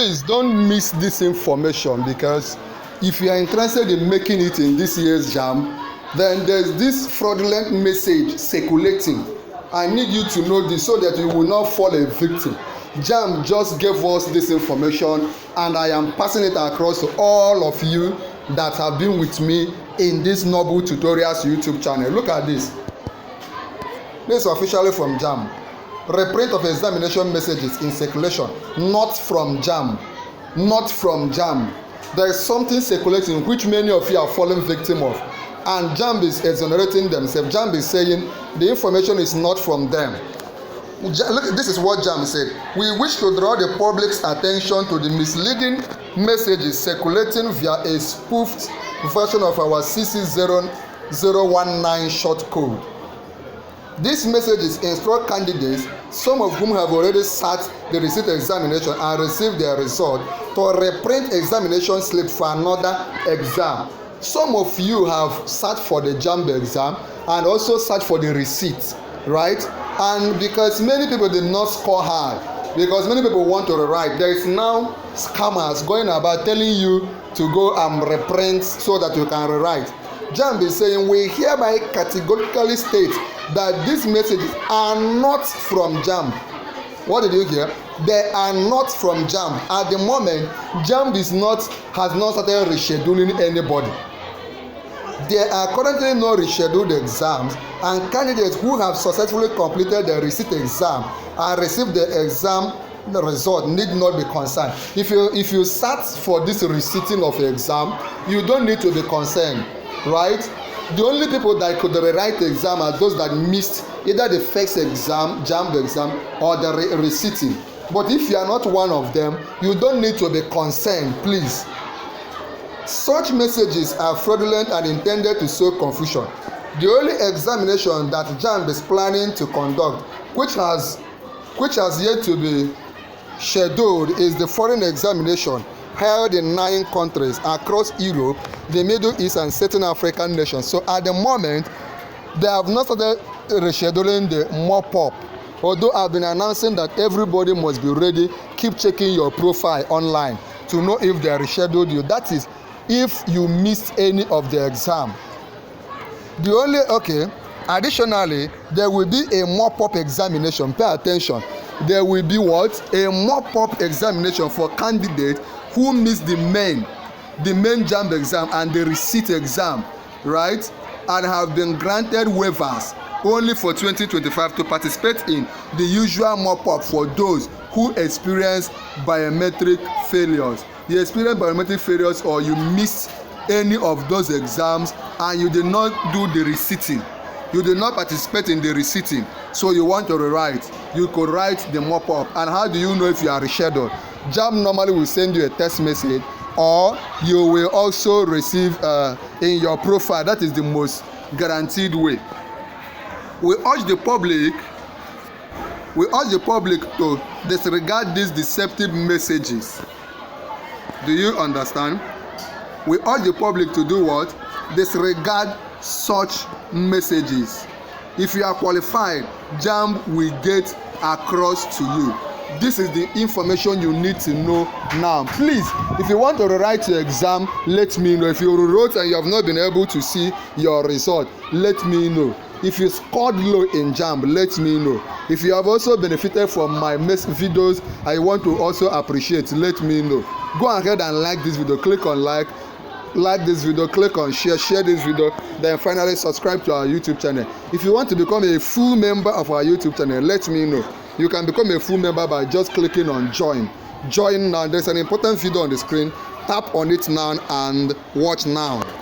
please don't miss this information, because if you are interested in making it in this year's JAMB, then there's this fraudulent message circulating. I need you to know this so that you will not fall a victim. JAMB just gave us this information, and I am passing it across to all of you that have been with me in this Noble Tutorials YouTube channel. Look at this. This is officially from JAMB. Reprint of examination messages in circulation, not from JAMB. Not from JAMB. There is something circulating which many of you are falling victim of, and JAMB is exonerating themselves. JAMB is saying the information is not from them. Look, this is what JAMB said. We wish to draw the public's attention to the misleading messages circulating via a spoofed version of our CC0019 short code. These messages instruct candidates, some of whom have already sat the receipt examination and received their result, to reprint examination slip for another exam. Some of you have sat for the JAMB exam and also sat for the receipt, right? And because many people did not score high, because many people want to rewrite, there is now scammers going about telling you to go and reprint so that you can rewrite. JAMB is saying we hereby categorically state that these messages are not from JAMB. What did you hear? They are not from JAMB. At the moment, JAMB has not started rescheduling anybody. There are currently no rescheduled exams, and candidates who have successfully completed the receipt exam and received the exam result need not be concerned. If you sat for this receipting of the exam, you don't need to be concerned, right? The only people that could rewrite the exam are those that missed either the first exam, JAMB exam, or the receipting. But if you are not one of them, you don't need to be concerned, please. Such messages are fraudulent and intended to sow confusion. The only examination that JAMB is planning to conduct, which has yet to be scheduled, is the foreign examination held in 9 countries across Europe, the Middle East, and certain African nations. So at the moment, they have not started rescheduling the mop-up. Although I've been announcing that everybody must be ready, keep checking your profile online to know if they rescheduled you. That is, if you missed any of the exam. Additionally, there will be a mop-up examination. Pay attention. There will be what? A mop-up examination for candidates who missed the main JAMB exam and the receipt exam, right? And have been granted waivers only for 2025 to participate in the usual mop-up for those who experience biometric failures. You experience biometric failures, or you missed any of those exams and you did not do the receipting. You did not participate in the receipting, so you want to rewrite. You could write the mop-up. And how do you know if you are rescheduled? JAMB normally will send you a text message, or you will also receive in your profile. That is the most guaranteed way. We urge the public to disregard these deceptive messages. Do you understand? We urge the public to do what? Disregard such messages. If you are qualified, JAMB will get across to you. This is the information you need to know now. Please, if you want to rewrite your exam, let me know. If you rewrote and you have not been able to see your result, let me know. If you scored low in JAMB, let me know. If you have also benefited from my videos, I want to also appreciate, let me know. Go ahead and like this video. Click on like this video, click on share this video, then finally subscribe to our YouTube channel. If you want to become a full member of our YouTube channel, let me know. You can become a full member by just clicking on join now. There's an important video on the screen. Tap on it now and watch now.